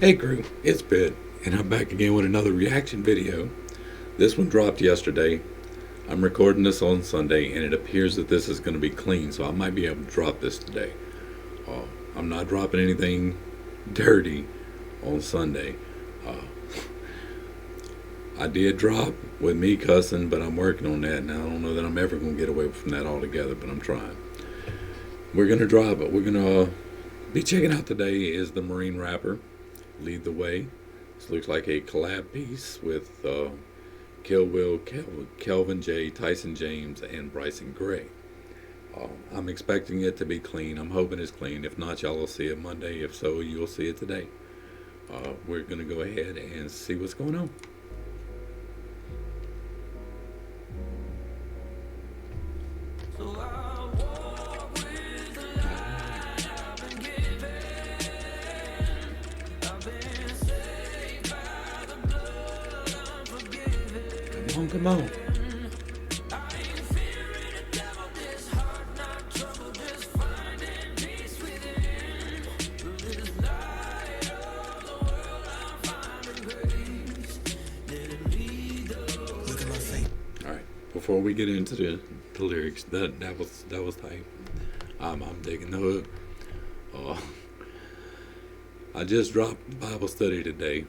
Hey crew, it's Pit, and I'm back again with another reaction video. This one dropped yesterday. I'm recording this on Sunday, and it appears that this is going to be clean, so I might be able to drop this today. Uh, I'm not dropping anything dirty on Sunday. Uh, I did drop with me cussing, but I'm working on that, and I don't know that I'm ever going to get away from that altogether, but I'm trying. We're going to drop it. We're going to be checking out today is the Marine Rapper, Lead the Way. This looks like a collab piece with KillWill, Kelvin J, Tyson James, and Bryson Gray. I'm expecting it to be clean. I'm hoping it's clean. If not, y'all will see it Monday. If so, you'll see it today. We're going to go ahead and see what's going on. Come on. Alright, before we get into the lyrics, that was tight. I'm digging the hook. I just dropped Bible study today.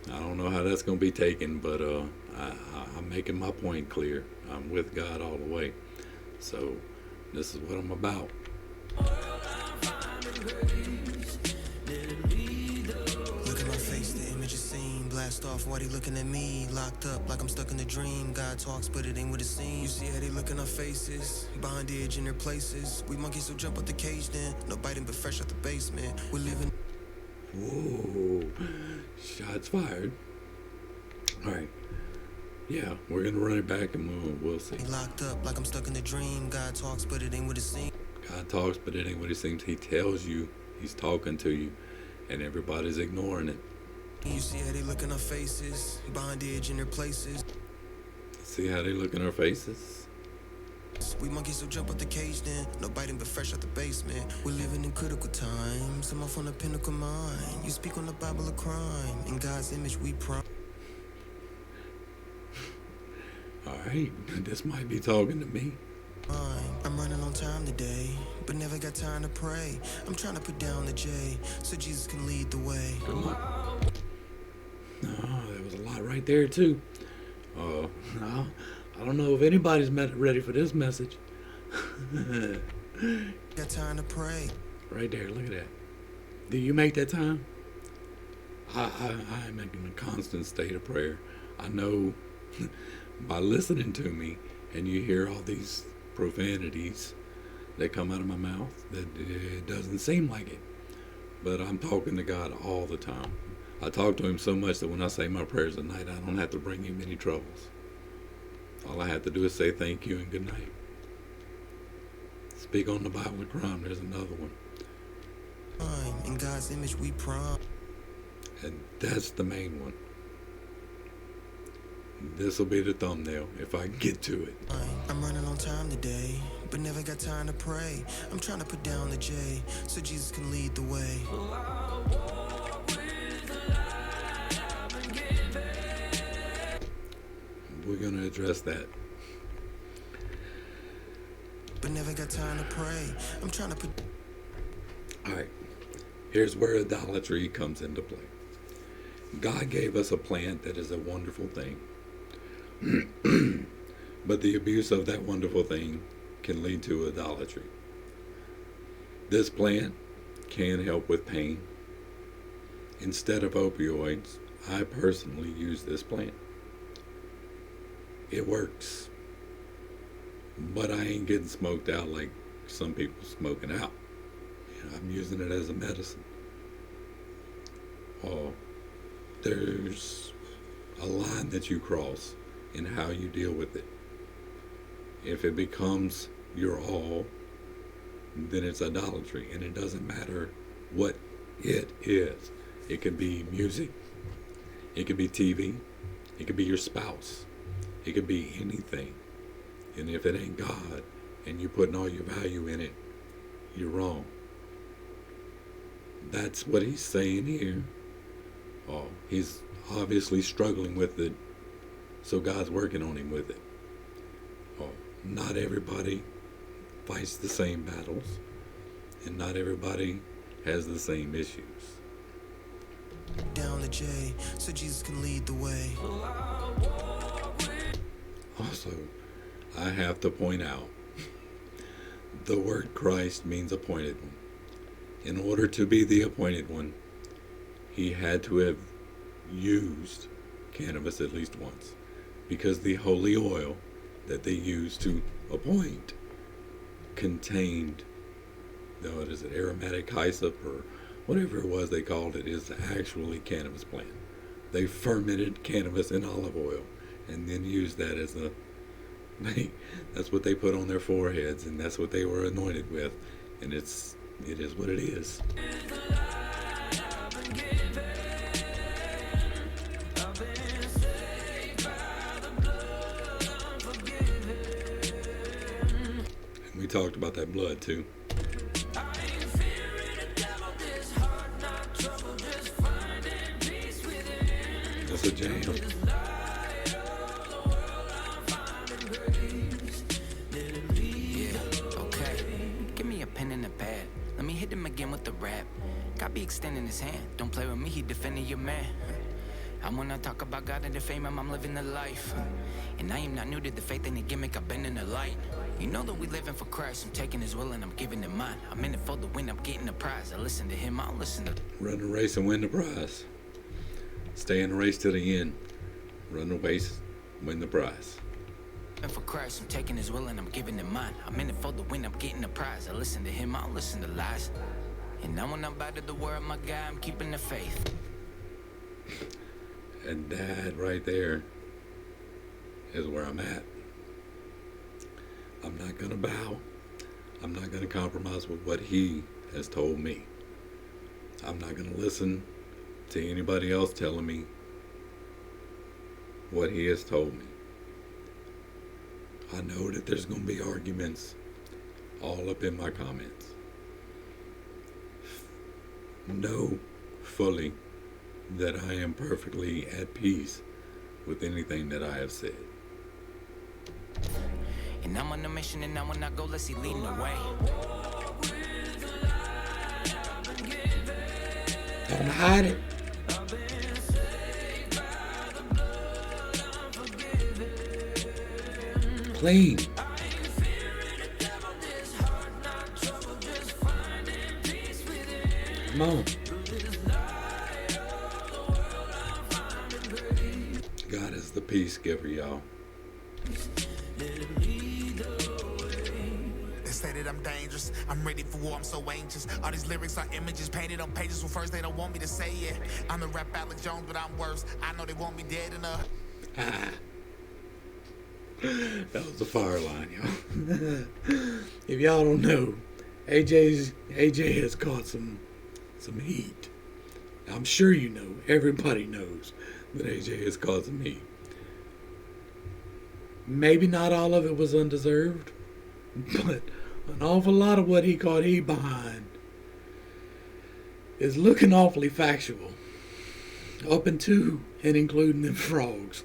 I don't know how that's going to be taken, but I'm making my point clear. I'm with God all the way. So this is what I'm about. Look at my face, the image is seen. Blast off, why they looking at me? Locked up like I'm stuck in a dream. God talks, but it ain't what it seems. You see how they look in our faces, bondage in their places. We monkeys, so jump out the cage then. No biting but fresh out the basement. We're living. Whoa, shots fired. Alright, yeah, we're gonna run it back and we'll see. Locked up like I'm stuck in a dream. God talks, but it ain't what it seems. God talks, but it ain't what he seems. He tells you, he's talking to you, and everybody's ignoring it. You see how they look in our faces, bondage in their places. See how they look in our faces? We monkeys, so jump out the cage then. No biting but fresh out the basement. We're living in critical times. I'm off on the pinnacle mind. You speak on the Bible of crime. In God's image we prime. Alright, this might be talking to me. I'm running on time today, but never got time to pray. I'm trying to put down the J so Jesus can lead the way. Come on. Oh, there was a lot right there too. No, I don't know if anybody's ready for this message. Got time to pray. Right there, look at that. Do you make that time? I'm in a constant state of prayer. I know by listening to me and you hear all these profanities that come out of my mouth that it doesn't seem like it. But I'm talking to God all the time. I talk to him so much that when I say my prayers at night, I don't have to bring him any troubles. All I have to do is say thank you and good night. Speak on the Bible of crime. There's another one. In God's image we prime. And that's the main one. This will be the thumbnail if I can get to it. I'm running on time today, but never got time to pray. I'm trying to put down the J so Jesus can lead the way. We're going to address that. But never got time to pray. I'm trying to put. Alright, here's where idolatry comes into play. God gave us a plant that is a wonderful thing. But the abuse of that wonderful thing can lead to idolatry. This plant can help with pain. Instead of opioids, I personally use this plant. It works. But I ain't getting smoked out like some people smoking out. I'm using it as a medicine. There's a line that you cross in how you deal with it. If it becomes your all, then it's idolatry, and it doesn't matter what it is. It could be music, it could be TV, it could be your spouse, it could be anything. And if it ain't God and you're putting all your value in it, you're wrong. That's what he's saying here Oh, he's obviously struggling with it, so God's working on him with it. Oh, not everybody fights the same battles, and not everybody has the same issues. Down the J, so Jesus can lead the way. Also, I have to point out the word Christ means appointed one. In order to be the appointed one, he had to have used cannabis at least once, because the holy oil that they used to appoint contained, what is it, aromatic hyssop or whatever it was they called it, is actually cannabis plant. They fermented cannabis in olive oil and then used that as a that's what they put on their foreheads, and that's what they were anointed with, and it is what it is. And we talked about that blood too. That's a jam. Let me hit him again with the rap. God be extending his hand. Don't play with me, he defending your man. And when I talk about God and the fame, I'm living the life. And I am not new to the faith and the gimmick, I've been in the light. You know that we living for Christ. I'm taking his will and I'm giving it mine. I'm in it for the win, I'm getting the prize. I listen to him, I'll listen to. Run the race and win the prize. Stay in the race to the end. Run the race, win the prize. And for Christ, I'm taking his will and I'm giving it mine. I'm in it for the win, I'm getting the prize. I listen to him, I'll listen to lies. And now when I'm back to the world, my guy, I'm keeping the faith. And that right there is where I'm at. I'm not going to bow. I'm not going to compromise with what he has told me. I'm not going to listen to anybody else telling me what he has told me. I know that there's going to be arguments all up in my comments. Know fully that I am perfectly at peace with anything that I have said. And I'm on a mission, and now when I go, let's see leading the way. Don't hide it. Clean. Come on. God is the peace giver, y'all. They say that I'm dangerous, I'm ready for war, I'm so anxious. All these lyrics are images painted on pages, well first they don't want me to say it. I'm the rap Alex Jones, but I'm worse. I know they want me dead enough. That was the fire line, y'all. If y'all don't know, AJ has caught some heat. I'm sure you know. Everybody knows that AJ has caught some heat. Maybe not all of it was undeserved, but an awful lot of what he caught heat behind is looking awfully factual, up into and including them frogs.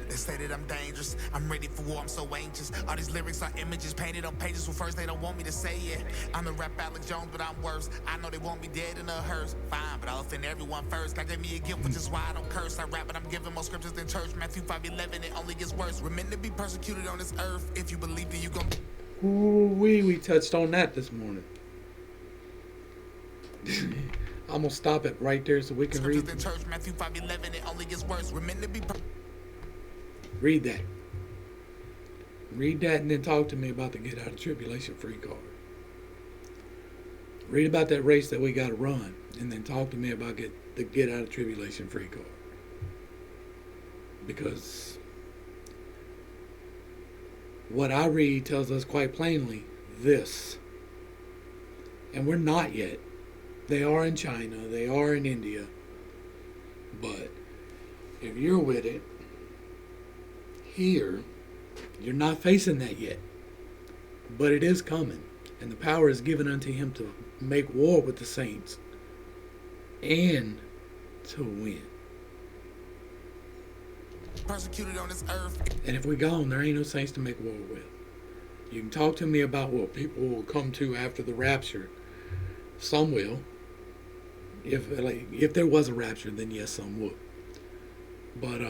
They say that I'm dangerous, I'm ready for war, I'm so anxious. All these lyrics are images painted on pages, well first they don't want me to say it. I'm the rap Alex Jones, but I'm worse. I know they want me dead in a hearse. Fine, but I'll offend everyone first. God gave me a gift, which is why I don't curse. I rap, but I'm giving more scriptures than church. Matthew 5:11, it only gets worse. We're meant to be persecuted on this earth. If you believe that you gon' We touched on that this morning. I'm gonna stop it right there so we can read. Scriptures than church. Matthew 5:11, it only gets worse. We're meant to be Read that. Read that and then talk to me about the get out of tribulation free card. Read about that race that we got to run and then talk to me about the get out of tribulation free card. Because what I read tells us quite plainly this. And we're not yet. They are in China. They are in India. But if you're with it, here, you're not facing that yet. But it is coming. And the power is given unto him to make war with the saints and to win. Persecuted on this earth. And if we gone, there ain't no saints to make war with. You can talk to me about what people will come to after the rapture. Some will. If there was a rapture, then yes, some would. But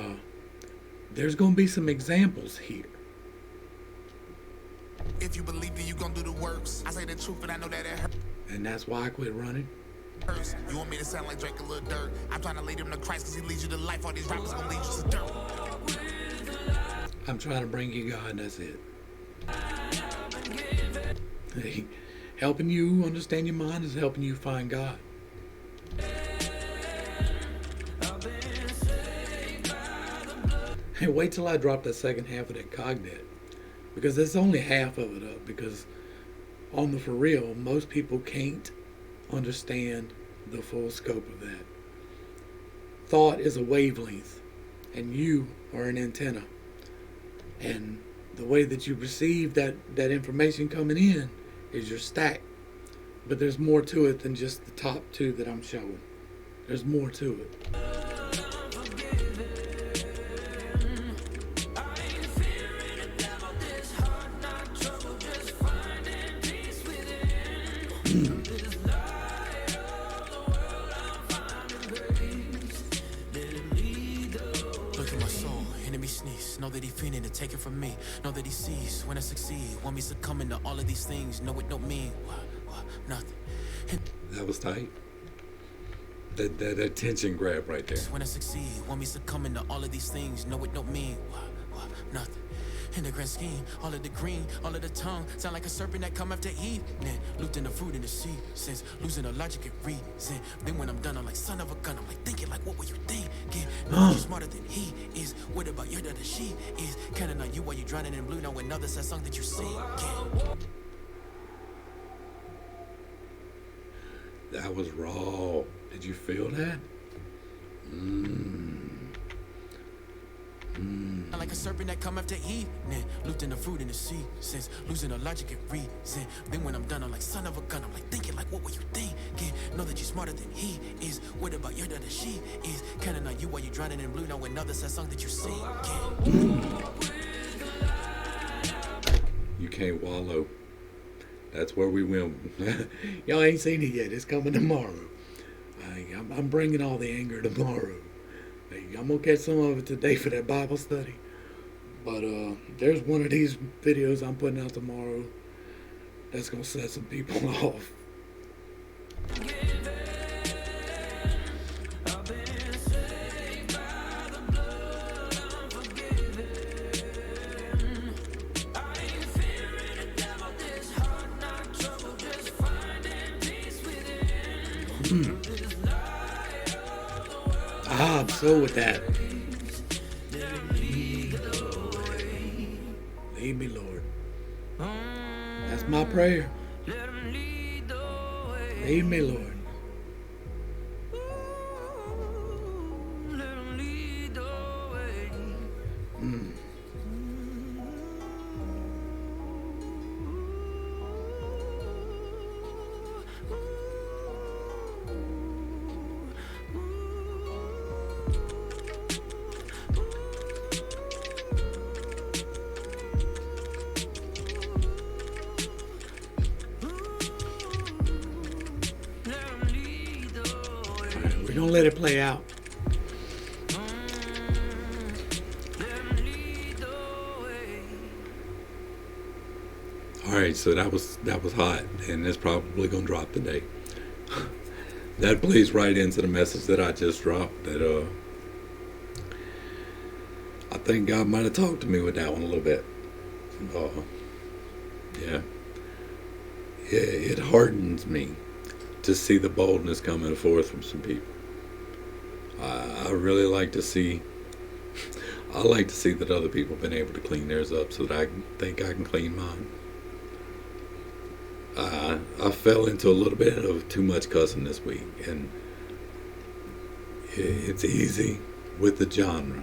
there's going to be some examples here. If you believe that you gonna do the works, I say the truth and I know that it hurts. And that's why I quit running. You want me to sound like Drake a little dirt? I'm trying to lead him to Christ because he leads you to life. All these rappers gonna lead you to dirt. I'm trying to bring you God, and that's it. Hey, helping you understand your mind is helping you find God. Hey, wait till I drop that second half of that cognet. Because there's only half of it up. Because on the for real, most people can't understand the full scope of that. Thought is a wavelength, and you are an antenna. And the way that you receive that information coming in is your stack. But there's more to it than just the top two that I'm showing. There's more to it. Look at my soul, enemy sneeze. Know that he fiending to take it from me. Know that he sees when I succeed. Want me succumbing to all of these things. Know it don't mean what, nothing. That was tight. That tension grab right there. When I succeed, want me succumbing to all of these things. Know it don't mean what, nothing. In the grand scheme, all of the green, all of the tongue, sound like a serpent that come after Eve. Then looting the fruit in the seed, since losing the logic and reason. Then when I'm done, I'm like son of a gun. I'm like thinking like, what were you thinking? No, you're smarter than he is. What about your daughter? She is counting on you while you're drowning in blue. Now another sad song that you sing. That was raw. Did you feel that? Like a serpent that come after Eve. Then looting the fruit in the seed, since losing the logic and reason. Then when I'm done, I'm like son of a gun. I'm like thinking like, what were you thinking? Know that you're smarter than he is. What about your daughter? She is counting on you while you're drowning in blue. Now another sad song that you sing. You can't wallow. That's where we went. Y'all ain't seen it yet. It's coming tomorrow. I'm bringing all the anger tomorrow. I'm going to catch some of it today for that Bible study. But there's one of these videos I'm putting out tomorrow that's going to set some people off. I'm so with that. Lead me, Lord. That's my prayer. Lead me, Lord. We're gonna let it play out. Alright, so that was hot, and it's probably gonna drop today. That plays right into the message that I just dropped. That I think God might have talked to me with that one a little bit. Yeah, it hardens me to see the boldness coming forth from some people. I really like to see. I like to see that other people have been able to clean theirs up, so that I think I can clean mine. I fell into a little bit of too much cussing this week, and it's easy with the genre,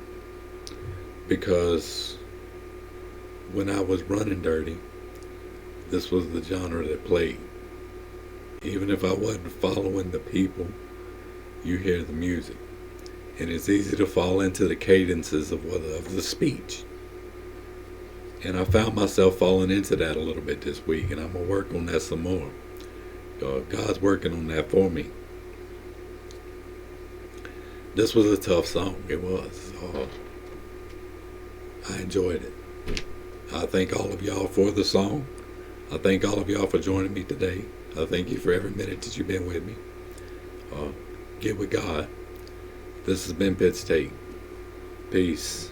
because when I was running dirty, this was the genre that played. Even if I wasn't following the people, you hear the music. and it's easy to fall into the cadences of the speech. And I found myself falling into that a little bit this week, and I'm going to work on that some more. God's working on that for me. This was a tough song. It was. I enjoyed it. I thank all of y'all for the song. I thank all of y'all for joining me today. I thank you for every minute that you've been with me. Get with God. This has been Pitt's Take. Peace.